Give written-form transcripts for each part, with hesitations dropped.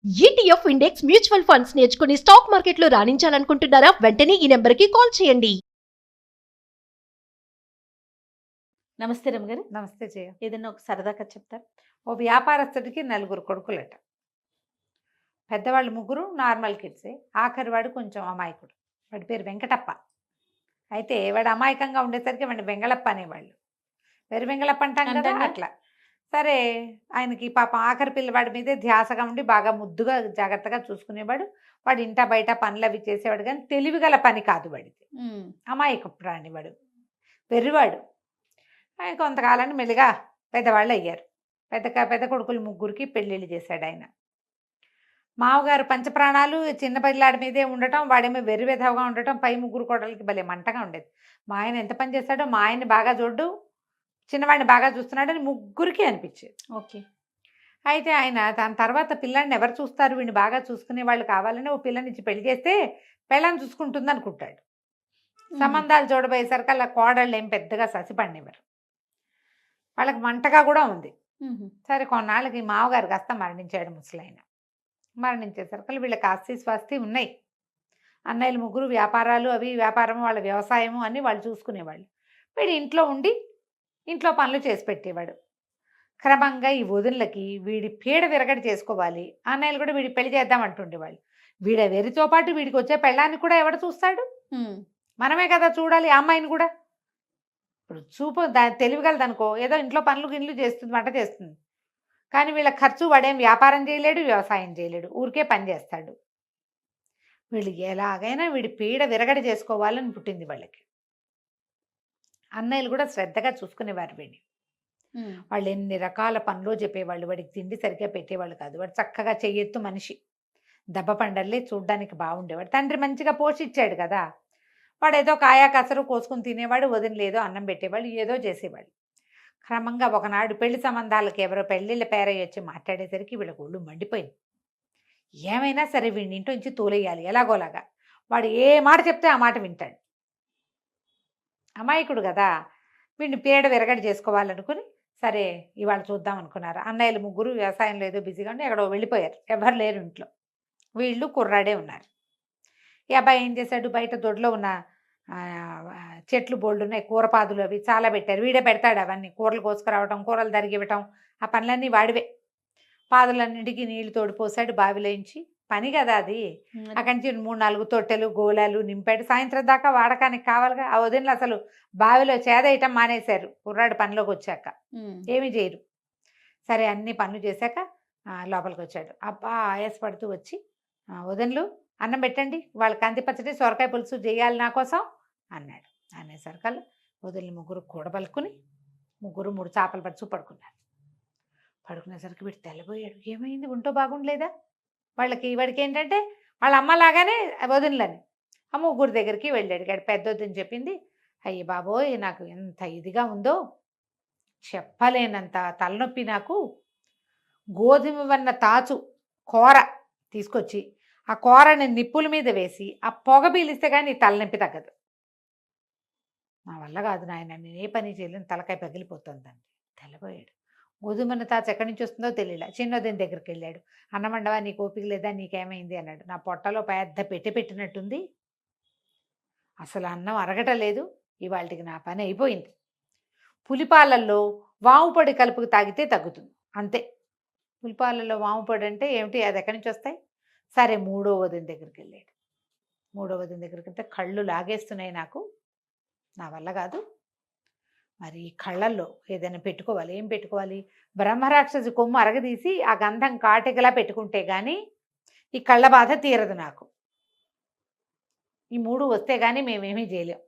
ETF index mutual funds నేర్చుకుని stock మార్కెట్లో రాణించాలనుకుంటున్నారా? వెంటనే ఈ నెంబర్కి కాల్ చేయండి. నమస్తే రమగారు. నమస్తే జయ. ఏదైనా ఒక సరదా కథ చెప్తారు? ఓ వ్యాపారస్తుడికి 4 కొడుకులట. పెద్దవాళ్ళు 3 నార్మల్ కిడ్సే, ఆఖరి వాడు కొంచెం అమాయకుడు. వాడి పేరు వెంకటప్ప. అయితే వాడు అమాయకంగా ఉండేసరికి వాడిని వెంగళప్ప అనేవాళ్ళు. వెరు వెంగళప్ప అంటాం కదా, అంటాంగా. అట్లా. సరే, ఆయనకి పాపం ఆఖరి పిల్లవాడి మీదే ధ్యాసగా ఉండి బాగా ముద్దుగా జాగ్రత్తగా చూసుకునేవాడు. వాడు ఇంట బయట పనులు అవి చేసేవాడు, కానీ తెలివిగల పని కాదు వాడిది. అమాయక ప్రాణి వాడు, వెర్రివాడు. ఆయన కొంతకాలాన్ని మెల్లిగా పెద్దవాళ్ళు అయ్యారు. పెద్ద కొడుకులు 3కి పెళ్ళిళ్ళు చేశాడు ఆయన. మామగారు పంచప్రాణాలు చిన్న పిల్లాడి మీదే ఉండటం, వాడేమో వెర్రి వెధవగా ఉండటం, పై 3 కోడలకి భలే మంటగా ఉండేది. మా ఆయన ఎంత పని చేస్తాడో, మా ఆయన్ని బాగా చూడ్డు, చిన్నవాడిని బాగా చూస్తున్నాడని 3కి అనిపించేది. ఓకే. అయితే ఆయన దాని తర్వాత పిల్లాడిని ఎవరు చూస్తారు, వీడిని బాగా చూసుకునే వాళ్ళు కావాలని ఓ పిల్లనిచ్చి పెళ్లి చేస్తే పెళ్ళని చూసుకుంటుంది అనుకుంటాడు. సంబంధాలు చూడబోయేసరికి అలా కోడళ్ళు ఏం పెద్దగా ససిపడినవారు. వాళ్ళకి మంటగా కూడా ఉంది. సరే, కొన్నాళ్ళకి మామగారు కాస్త మరణించాడు. ముసలాయన మరణించేసరికి వీళ్ళకి ఆస్తి స్వాస్తి ఉన్నాయి. అన్నయ్యలు 3 వ్యాపారాలు, అవి వ్యాపారము, వాళ్ళ వ్యవసాయము అన్నీ వాళ్ళు చూసుకునేవాళ్ళు. వీడు ఇంట్లో ఉండి ఇంట్లో పనులు చేసి పెట్టేవాడు. క్రమంగా ఈ వదినలకి వీడి పీడ విరగడి చేసుకోవాలి, అన్నయ్యలు కూడా వీడి పెళ్లి చేద్దాం అంటుండేవాళ్ళు. వీడ వెరితో పాటు వీడికి వచ్చే పెళ్ళాన్ని కూడా ఎవడు చూస్తాడు? మనమే కదా చూడాలి ఆ అమ్మాయిని కూడా. ఇప్పుడు చూపు తెలివిగలదనుకో, ఏదో ఇంట్లో పనులు గిన్లు చేస్తుంది, వంట చేస్తుంది, కానీ వీళ్ళ ఖర్చు వాడేం వ్యాపారం చేయలేడు, వ్యవసాయం చేయలేడు, ఊరికే పని చేస్తాడు. వీళ్ళు ఎలాగైనా వీడి పీడ విరగడి చేసుకోవాలని పుట్టింది వాళ్ళకి. అన్నయ్యలు కూడా శ్రద్ధగా చూసుకునేవారు వీడిని. వాళ్ళు ఎన్ని రకాల పనులు చెప్పేవాళ్ళు, వాడికి తిండి సరిగ్గా పెట్టేవాళ్ళు కాదు. వాడు చక్కగా చెయ్యెత్తు మనిషి, దెబ్బ పండర్లే, చూడ్డానికి బాగుండేవాడు. తండ్రి మంచిగా పోషించాడు కదా, వాడు ఏదో కాయా కసరు కోసుకుని తినేవాడు, వదినలేదో అన్నం పెట్టేవాళ్ళు, ఏదో చేసేవాళ్ళు. క్రమంగా ఒకనాడు పెళ్లి సంబంధాలకు ఎవరో పెళ్ళిళ్ళ పేరయ్య వచ్చి మాట్లాడేసరికి వీళ్ళకి ఒళ్ళు మండిపోయింది. ఏమైనా సరే వీడిని ఇంట్లో నుంచి తోలేయాలి ఎలాగోలాగా. వాడు ఏ మాట చెప్తే ఆ మాట వింటాడు. అమాయకుడు కదా, వీడిని పీడ విరగడి చేసుకోవాలనుకుని సరే ఇవాళ చూద్దాం అనుకున్నారు. అన్నయ్యలు 3 వ్యవసాయంలో ఏదో బిజీగా ఉండి ఎక్కడో వెళ్ళిపోయారు, ఎవరు లేరు ఇంట్లో. వీళ్ళు కుర్రాడే ఉన్నారు. ఈ అబ్బాయి ఏం చేశాడు, బయట దొడ్లో ఉన్న చెట్లు బోల్డ్ ఉన్నాయి, కూరపాదులు అవి చాలా పెట్టారు. వీడే పెడతాడు అవన్నీ, కూరలు కోసుకురావటం, కూరలు తరిగివ్వటం, ఆ పనులన్నీ వాడివే. పాదులన్నింటికి నీళ్లు తోడిపోసాడు, బావిలోంచి. పని కదా అది. అక్కడి నుంచి 3-4 తొట్టెలు గోళాలు నింపాడు. సాయంత్రం దాకా వాడకానికి కావాలిగా. ఆ వదినలు అసలు బావిలో చేదేయటం మానేశారు కుర్రాడు పనిలోకి వచ్చాక, ఏమీ చేయరు. సరే, అన్ని పనులు చేశాక లోపలికి వచ్చాడు. అబ్బా ఆయాసపడుతూ వచ్చి, వదినలు అన్నం పెట్టండి, వాళ్ళ కంది పచ్చడి సొరకాయ పులుసు చేయాలి నా కోసం అన్నాడు. అనేసరికల్లా వదిలి 3 కూడబలుకుని 3 చేపలు పరుచు పడుకున్నారు. పడుకునేసరికి వీడు తెల్లబోయాడు. ఏమైంది, ఒంటో బాగుండలేదా? వాడికి ఏంటంటే వాళ్ళ అమ్మలాగానే వదినలని. ఆ 3 దగ్గరికి వెళ్ళాడు. పెద్ద వదిన చెప్పింది, అయ్యి బాబోయ్ నాకు ఎంత ఇదిగా ఉందో చెప్పలేనంత తలనొప్పి, నాకు గోధుమ వన్న తాచు కూర తీసుకొచ్చి ఆ కూరని నిప్పుల మీద వేసి ఆ పొగ పీలిస్తే కానీ తలనొప్పి తగ్గదు. నా వల్ల కాదు నాయన, నేను ఏ పని చేయలేను, తలకాయ పగిలిపోతుందండి. తెల్లబోయాడు. గోధుమన్న తాచు ఎక్కడి నుంచి వస్తుందో తెలియలే. చిన్నోదిన దగ్గరికి వెళ్ళాడు. అన్నమండవా, నీకు ఓపిక లేదా, నీకేమైంది అన్నాడు. నా పొట్టలో పెద్ద పెట్టినట్టుంది, అసలు అన్నం అరగటలేదు, ఇవాళకి నా పని అయిపోయింది. పులిపాలల్లో వాము పొడి కలుపుకు తాగితే తగ్గుతుంది అంతే. పులిపాలల్లో వాము పొడి అంటే ఏమిటి, అది ఎక్కడి నుంచి వస్తాయి? సరే, 3వ వదిన దగ్గరికి వెళ్ళాడు. 3వ వదిన దగ్గరికి వెళ్తే కళ్ళు లాగేస్తున్నాయి నాకు, నా వల్ల కాదు, మరి కళ్ళల్లో ఏదైనా పెట్టుకోవాలి. ఏం పెట్టుకోవాలి? బ్రహ్మరాక్షసి కొమ్ము అరగదీసి ఆ గంధం కాటికలా పెట్టుకుంటే కానీ ఈ కళ్ళ బాధ తీరదు నాకు. ఈ 3 వస్తే కానీ మేమేమీ చేయలేం,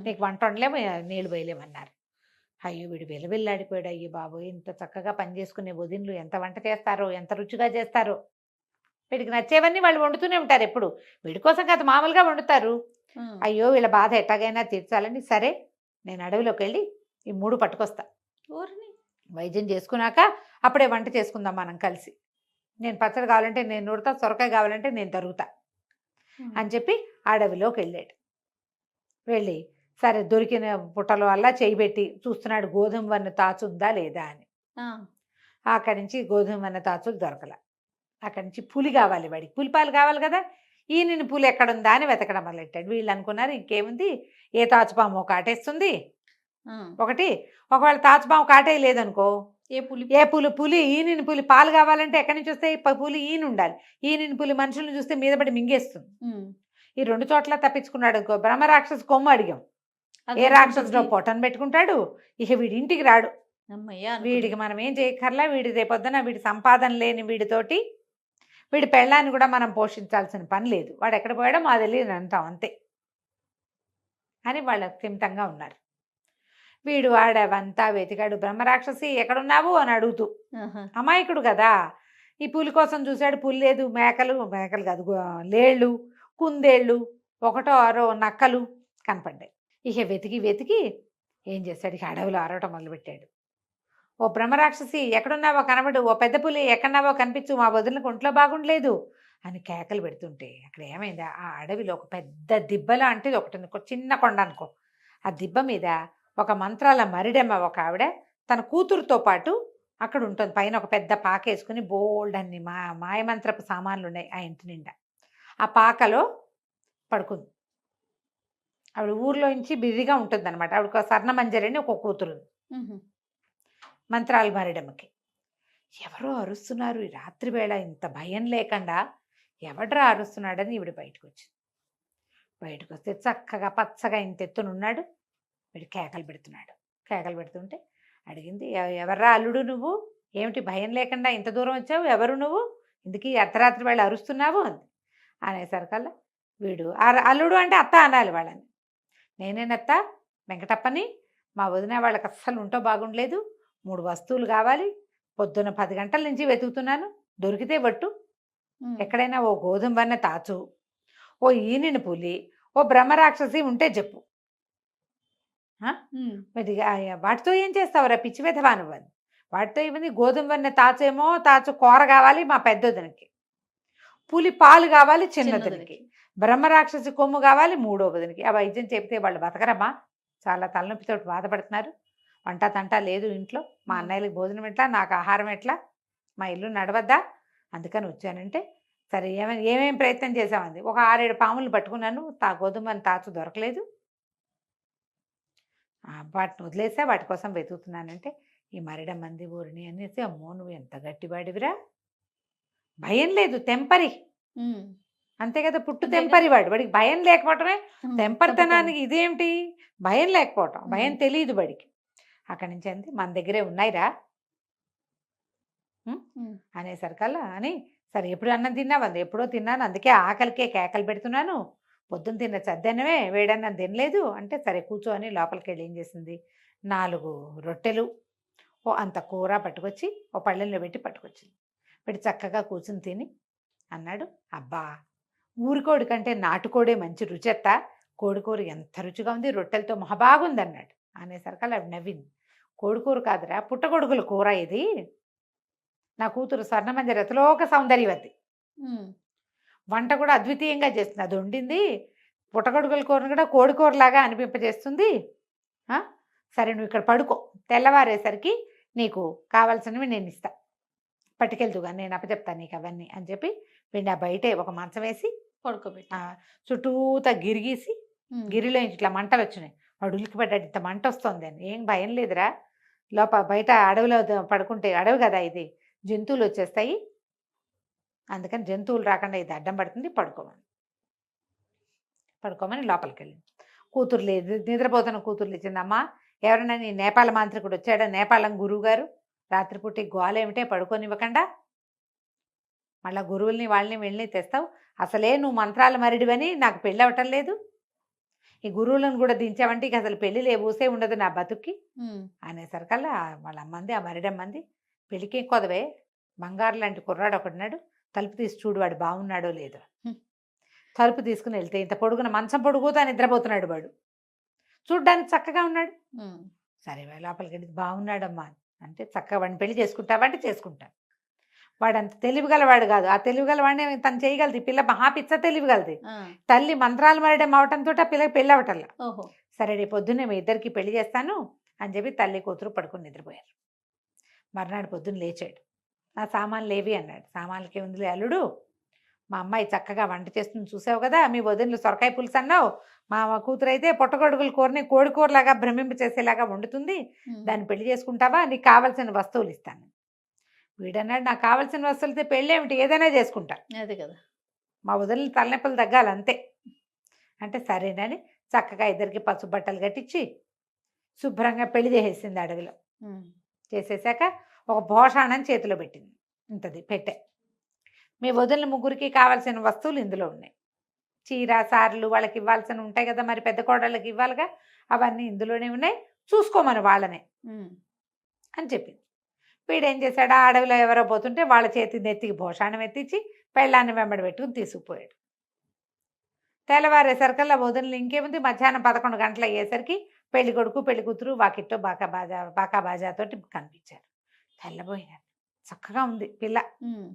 నీకు వంట వండలేము, నీళ్ళు పోయలేమన్నారు. అయ్యో, వీడు వెలవెల్లాడిపోయాడు. అయ్యో బాబోయ్, ఇంత చక్కగా పని చేసుకునే వదినలు ఎంత వంట చేస్తారో, ఎంత రుచిగా చేస్తారో. వీడికి నచ్చేవన్నీ వాళ్ళు వండుతూనే ఉంటారు ఎప్పుడు, వీడి కోసం కాదు, మామూలుగా వండుతారు. అయ్యో, వీళ్ళ బాధ ఎట్టాగైనా తీర్చాలని, సరే నేను అడవిలోకి వెళ్ళి ఈ 3 పట్టుకొస్తా, ఊరిని వైద్యం చేసుకున్నాక అప్పుడే వంట చేసుకుందాం మనం కలిసి. నేను పచ్చడి కావాలంటే నేను నూరుతా, సొరకాయ కావాలంటే నేను తరుగుతా అని చెప్పి అడవిలోకి వెళ్ళాడు. వెళ్ళి సరే దొరికిన పుట్టల వల్ల చేయి పెట్టి చూస్తున్నాడు, గోధుమ వన్న తాచు ఉందా లేదా అని. అక్కడి నుంచి గోధుమ వన్న తాచు దొరకల. అక్కడి నుంచి పులి కావాలి వాడికి, పులిపాలు కావాలి కదా. ఈయన పులి ఎక్కడుందా అని వెతకడం మొదలెట్టాడు. వీళ్ళు అనుకున్నారు ఇంకేముంది, ఏ తాచుపాము కాటేస్తుంది ఆ. ఒకటి, ఒకవేళ తాచుపాము కాటే లేదనుకో, ఏ పులి ఈయన పులి పాలు కావాలంటే ఎక్కడి నుంచి వస్తాయి, పులి ఈయన ఉండాలి. ఈయన పులి మనుషులను చూస్తే మీద పడి మింగేస్తుంది. ఈ 2 చోట్ల తప్పించుకున్నాడు అనుకో. బ్రహ్మరాక్షసు కొమ్ము అడిగాం, ఏ రాక్షసులో పొట్టను పెట్టుకుంటాడు, ఇక వీడి ఇంటికి రాడు. వీడికి మనం ఏం చేయక్కర్లా, వీడి రేపొద్దున వీడి సంపాదన లేని వీడితోటి వీడి పెళ్ళాన్ని కూడా మనం పోషించాల్సిన పని లేదు. వాడు ఎక్కడ పోయాడో మా తెలియదు అంటాం అంతే అని వాళ్ళు స్థిమితంగా ఉన్నారు. వీడు వాడవంతా వెతికాడు. బ్రహ్మరాక్షసి ఎక్కడున్నావు అని అడుగుతూ, అమాయకుడు కదా, ఈ పులి కోసం చూశాడు. పులి లేదు. మేకలు కాదు, లేళ్ళు, కుందేళ్ళు, 1 6 నక్కలు కనపడ్డాయి. ఇక వెతికి ఏం చేశాడు, ఇక అడవిలో అరవటం మొదలుపెట్టాడు. ఓ బ్రహ్మరాక్షసి ఎక్కడున్నావో కనబడు, ఓ పెద్ద పులి ఎక్కడున్నావో కనిపించు, మా వదిలికి ఒంట్లో బాగుండలేదు అని కేకలు పెడుతుంటే అక్కడ ఏమైంది, ఆ అడవిలో ఒక పెద్ద దిబ్బలా అంటే ఒకటి ఉంది, చిన్న కొండ అనుకో. ఆ దిబ్బ మీద ఒక మంత్రాల మరిడెమ్మ ఒక ఆవిడ తన కూతురుతో పాటు అక్కడ ఉంటుంది. పైన ఒక పెద్ద పాక వేసుకుని బోల్డ్ అన్ని మాయమంత్రపు సామాన్లు ఉన్నాయి ఆ ఇంటి నిండా. ఆ పాకలో పడుకుంది ఆవిడ. ఊర్లో నుంచి బిజీగా ఉంటుంది అనమాట. ఆవిడకు స్వర్ణమంజరి అని ఒక కూతురు, మంత్రాలు మరిడమ్మకి. ఎవరో అరుస్తున్నారు ఈ రాత్రి వేళ, ఇంత భయం లేకుండా ఎవడ్రా అరుస్తున్నాడని ఈవిడ బయటకు వచ్చింది. బయటకు వస్తే చక్కగా పచ్చగా ఇంత ఎత్తునున్నాడు. వీడు కేకలు పెడుతుంటే అడిగింది, ఎవర్రా అల్లుడు నువ్వు, ఏమిటి భయం లేకుండా ఇంత దూరం వచ్చావు, ఎవరు నువ్వు, ఇందుకీ అర్ధరాత్రి వేళ అరుస్తున్నావు అంది. అనేసరికల్లా వీడు, అల్లుడు అంటే అత్త అనాలి వాళ్ళని. నేనేనత్త వెంకటప్పని, మా వదిన వాళ్ళకి అస్సలు ఉంటో బాగుండలేదు, 3 వస్తువులు కావాలి, పొద్దున 10 గంటల నుంచి వెతుకుతున్నాను, దొరికితే పట్టు, ఎక్కడైనా ఓ గోధుమ వన్న తాచు, ఓ ఈనిన పులి, ఓ బ్రహ్మరాక్షసి ఉంటే చెప్పు. వాటితో ఏం చేస్తావురా పిచ్చి వెధవా నువ్వని. వాటితో ఏమైంది, గోధుమ వన్న తాచేమో తాచు కూర కావాలి మా పెద్దొదినకి, పులి పాలు కావాలి చిన్నదినికి, బ్రహ్మరాక్షసి కొమ్ము కావాలి 3వ వదినకి. ఆ వైద్యం చెప్తే వాళ్ళు బతకరమ్మా, చాలా తలనొప్పితో బాధపడుతున్నారు, వంట తంట లేదు ఇంట్లో, మా అన్నయ్యలకు భోజనం ఎట్లా, నాకు ఆహారం ఎట్లా, మా ఇల్లు నడవద్దా, అందుకని వచ్చానంటే సరే ఏమేమి ప్రయత్నం చేసామంది. ఒక 6 7 పాములు పట్టుకున్నాను, గోధుమని తాచు దొరకలేదు, వాటిని వదిలేసా, వాటి కోసం వెతుకుతున్నానంటే ఈ మరిడమ్మంది ఊరిని అనేసి, అమ్మో నువ్వు ఎంత గట్టివాడివిరా, భయం లేదు, తెంపరి అంతే కదా, పుట్టు తెంపరి వాడికి భయం లేకపోవటమే తెంపరితనానికి ఇదేమిటి, భయం లేకపోవటం, భయం తెలియదు వాడికి. అక్కడి నుంచి అంది, మన దగ్గరే ఉన్నాయిరా అనేసరికల్లా అని, సరే ఎప్పుడు అన్నం తిన్నావు, ఎప్పుడో తిన్నాను, అందుకే ఆకలికే కేకలు పెడుతున్నాను, పొద్దున్న తిన్న చద్దన్నమే వేడన్నం తినలేదు అంటే, సరే కూర్చో అని లోపలికి వెళ్ళి ఏం చేసింది, 4 రొట్టెలు ఓ అంత కూర పట్టుకొచ్చి ఓ పళ్ళెంలో పట్టుకొచ్చింది. పెట్టి చక్కగా కూర్చుని తిని అన్నాడు, అబ్బా ఊరికోడి కంటే నాటుకోడే మంచి రుచెత్త, కోడికూర ఎంత రుచిగా ఉంది, రొట్టెలతో మహాబాగుంది అన్నాడు. అనేసరికి అవి నవ్వింది, కోడికూర కాదురా పుట్టగొడుగుల కూర ఇది, నా కూతురు స్వర్ణమంజరి రతిలోక సౌందర్యవతి, వంట కూడా అద్వితీయంగా చేస్తుంది, అది వండింది పుట్టగొడుగుల కూరను కూడా కోడికూరలాగా అనిపింపజేస్తుంది. సరే నువ్వు ఇక్కడ పడుకో, తెల్లవారేసరికి నీకు కావాల్సినవి నేను ఇస్తా, పట్టుకెళ్తుగా నేను అప్పచెప్తాను నీకు అవన్నీ అని చెప్పి వీడిని బయటే ఒక మంచం వేసి పడుకోబెట్టి చుట్టూతా గిరిగీసి, గిరిలో ఇట్లా మంటలు వచ్చినాయి. వాడు ఉలికిపడ్డాడు, ఇంత మంట వస్తుంది అని. ఏం భయం లేదురా, బయట అడవిలో పడుకుంటే, అడవి కదా ఇది, జంతువులు వచ్చేస్తాయి, అందుకని జంతువులు రాకుండా ఇది అడ్డం పడుతుంది, పడుకోమని లోపలికి వెళ్ళింది. కూతురు లేదు, నిద్రపోతున్న కూతురు లేచిందమ్మా, ఎవరైనా నీ నేపాల మాంత్రికుడు వచ్చాడా, నేపాలం గురువు గారు, రాత్రిపూటి గోలేమిటే పడుకోనివ్వకుండా మళ్ళీ గురువుల్ని వాళ్ళని వెళ్ళి తెస్తావు, అసలే నువ్వు మంత్రాల మరిడివని నాకు పెళ్ళి అవ్వటం లేదు, ఈ గురువులను కూడా దించావంటే ఇక అసలు పెళ్ళి ఊసే ఉండదు నా బతుక్కి అనేసరికల్లా వాళ్ళ అమ్మంది, ఆ మరిడమ్మంది, పెళ్ళికి కొదవే బంగారు లాంటి కుర్రాడు ఒకడున్నాడు, తలుపు తీసి చూడు వాడు బాగున్నాడో లేదో. తలుపు తీసుకుని వెళ్తే ఇంత పొడుగున మంచం పొడుగుతా నిద్రపోతున్నాడు వాడు, చూడ్డానికి చక్కగా ఉన్నాడు. సరే లోపలికి వెళ్ళి బాగున్నాడమ్మా అంటే, చక్కగా వాడిని పెళ్లి చేసుకుంటావా అంటే చేసుకుంటాను. వాడు అంత తెలివిగలవాడు కాదు, ఆ తెలివిగలవాడిని తను చేయగలది, పిల్ల మహా పిచ్చ తెలివిగలది, తల్లి మంత్రాలు మరడం అవటంతో ఆ పిల్లకి పెళ్ళి అవటల్లా. సరే రేపు పొద్దున్నే మీ ఇద్దరికి పెళ్లి చేస్తాను అని చెప్పి తల్లి కూతురు పడుకుని నిద్రపోయారు. మర్నాడు పొద్దున్న లేచాడు, నా సామాన్లు ఏవి అన్నాడు. సామాన్లకి ఉందిలే అల్లుడు, మా అమ్మాయి చక్కగా వంట చేస్తుంది చూసావు కదా, మీ వదినలు సొరకాయ పులుసు అన్నావు, మా కూతురు అయితే పొట్టగొడుగుల కూరని కోడి కూరలాగా భ్రమింప చేసేలాగా వండుతుంది, దాన్ని పెళ్లి చేసుకుంటావా, నీకు కావాల్సిన వస్తువులు ఇస్తాను. వీడన్నాడు, నాకు కావాల్సిన వస్తువులతో పెళ్ళి ఏమిటి, ఏదైనా చేసుకుంటా, అదే కదా. మా వదినలు తలనొప్పులు తగ్గాలి అంతే అంటే సరేనని చక్కగా ఇద్దరికి పసుపు బట్టలు కట్టించి శుభ్రంగా పెళ్లి చేసేసింది అడవిలో. చేసేసాక ఒక భోషాణం చేతిలో పెట్టింది, ఇంతది పెట్టే, మీ వదిన ముగ్గురికి కావాల్సిన వస్తువులు ఇందులో ఉన్నాయి, చీర సార్లు వాళ్ళకి ఇవ్వాల్సిన ఉంటాయి కదా, మరి పెద్ద కోడళ్ళకి ఇవ్వాలిగా, అవన్నీ ఇందులోనే ఉన్నాయి, చూసుకోమని వాళ్ళనే అని చెప్పింది. వీడేం చేశాడు, ఆ అడవిలో ఎవరో పోతుంటే వాళ్ళ చేతి నెత్తికి భోషాణం ఎత్తించి పెళ్ళాన్ని వెంబడి పెట్టుకుని తీసుకుపోయాడు. తెల్లవారేసరికల్లా వదినలు ఇంకేముంది, మధ్యాహ్నం 11 గంటలు అయ్యేసరికి పెళ్లి కొడుకు పెళ్లి కూతురు వాకిట్లో బాకా బాజాతోటి కనిపించారు. తెల్లబోయినారు, చక్కగా ఉంది పిల్ల,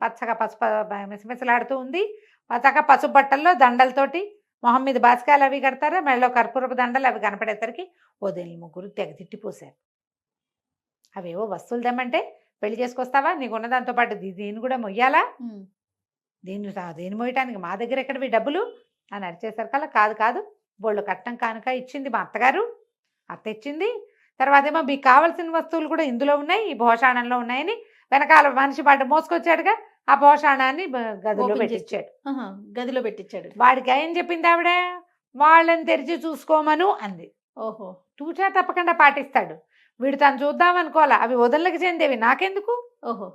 పచ్చగా పసుపు మిసమిసలాడుతూ ఉంది, పచ్చగా పసుపు బట్టల్లో దండలతోటి, మొహం మీద బాసికాయలు అవి కడతారా, మెళ్ళలో కర్పూరపు దండలు అవి కనపడేసరికి వదినలు ముగ్గురు తెగ తిట్టిపోసారు. అవేవో వస్తువులు తెమ్మంటే పెళ్లి చేసుకొస్తావా, నీకున్న దాంతో పాటు దీన్ని కూడా మొయ్యాలా, దీన్ని మోయటానికి మా దగ్గర ఎక్కడవి డబ్బులు అని అరిచేసరికల్లా, కాదు కాదు బోళ్ళు కట్నం కానుక ఇచ్చింది మా అత్తగారు, అత్త ఇచ్చింది, తర్వాత ఏమో మీకు కావాల్సిన వస్తువులు కూడా ఇందులో ఉన్నాయి, ఈ భోషాణంలో ఉన్నాయని వెనకాల మనిషి పాటు మోసుకొచ్చాడుగా, ఆ భోషాణాన్ని గదిలో పెట్టించాడు. గదిలో పెట్టించాడు. వాడికి ఏం చెప్పింది ఆవిడ, వాళ్ళని తెరిచి చూసుకోమను అంది. ఓహో, తూచా తప్పకుండా పాటిస్తాడు వీడు, తను చూద్దాం అనుకోవాలా, అవి వదనలకు చెందేవి నాకెందుకు, ఓహో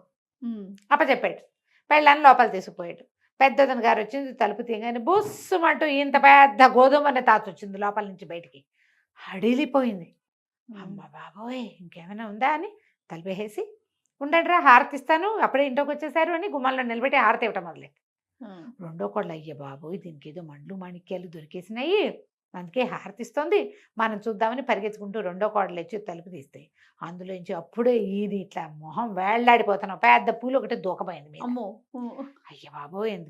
అప్పచెప్పాడు. పెళ్ళాన్ని లోపల తీసుకుపోయాడు. పెద్దదన గారు వచ్చింది, తలుపు తీయగానే బుస్సుమంటూ ఇంత పెద్ద గోధుమనే తాత వచ్చింది లోపల నుంచి బయటికి, హడిలిపోయింది. అమ్మ బాబోయ్ ఇంకేమైనా ఉందా అని తలుపేసి, ఉండండి రా హారతిస్తాను, అప్పుడే ఇంట్లోకి వచ్చేసారు అని గుమ్మంలో నిలబెట్టి హారతి ఇవ్వటం మొదలెట్టి, రెండో కోళ్ళు అయ్య బాబోయ్ దీనికి ఏదో మండ్లు మాణిక్యాలు దొరికేసినాయి, అందుకే హారతిస్తోంది, మనం చూద్దామని పరిగెత్తుకుంటూ రెండో కోడలు వచ్చి తలుపు తీస్తాయి, అందులోంచి అప్పుడే ఇది ఇట్లా మొహం వేళ్లాడిపోతున్నాం, పెద్ద పూలు ఒకటి దూకపోయింది మీద. అమ్మో, అయ్య బాబోయ్ ఎంత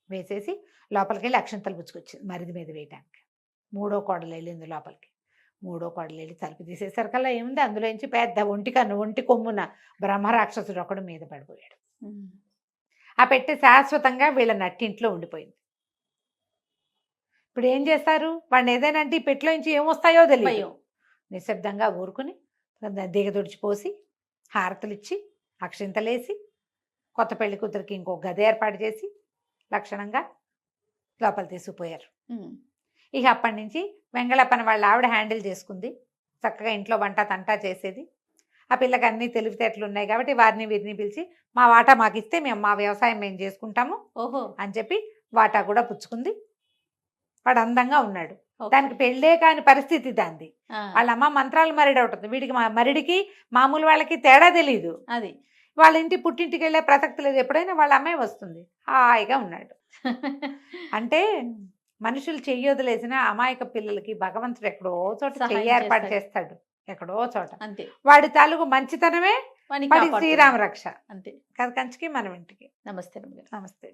వేసేసి లోపలికి వెళ్ళి అక్షంతలు పుచ్చుకొచ్చింది మరిది మీద వేయటానికి. మూడో కోడలు వెళ్ళింది లోపలికి, మూడో కోడలు వెళ్ళి తలుపు తీసేసరికల్లా ఏముంది, అందులోంచి పెద్ద ఒంటి కొమ్మున బ్రహ్మరాక్షసుడు ఒకడు మీద పడిపోయాడు. ఆ పెట్టి శాశ్వతంగా వీళ్ళ నట్టింట్లో ఉండిపోయింది. ఇప్పుడు ఏం చేస్తారు, వాడిని ఏదైనా అంటే ఈ పెట్టిలో నుంచి ఏమొస్తాయో తెలియదు, నిశ్శబ్దంగా ఊరుకుని దిగదొడిచిపోసి హారతులు ఇచ్చి అక్షింతలేసి కొత్త పెళ్లి కూతురికి ఇంకో గది ఏర్పాటు చేసి లక్షణంగా లోపల తీసుకుపోయారు. ఇక అప్పటి నుంచి వెంగళప్పని వాళ్ళ ఆవిడ హ్యాండిల్ చేసుకుంది, చక్కగా ఇంట్లో వంట తంటా చేసేది. ఆ పిల్లకి అన్ని తెలివితేటలు ఉన్నాయి కాబట్టి వారిని వీరిని పిలిచి మా వాటా మాకు ఇస్తే మేము మా వ్యవసాయం మేము చేసుకుంటాము ఓహో అని చెప్పి వాటా కూడా పుచ్చుకుంది. వాడు అందంగా ఉన్నాడు, దానికి పెళ్ళే కాని పరిస్థితి దాంది. వాళ్ళ అమ్మ మంత్రాలు మరిడి అవుతుంది, వీడికి మరిడికి మామూలు వాళ్ళకి తేడా తెలియదు. అది వాళ్ళ ఇంటి పుట్టింటికి వెళ్ళే ప్రసక్తి లేదు, ఎప్పుడైనా వాళ్ళ అమ్మాయి వస్తుంది, హాయిగా ఉన్నాడు. అంటే మనుషులు చెయ్యొదిలేసిన అమాయక పిల్లలకి భగవంతుడు ఎక్కడో చోట చెయ్యి ఏర్పాటు చేస్తాడు, ఎక్కడో చోట. అంతే, వాడి తాలూకు మంచితనమే వాడి శ్రీరామ రక్ష. అంతే కదా కంచికి మనం ఇంటికి. నమస్తే. నమస్తే.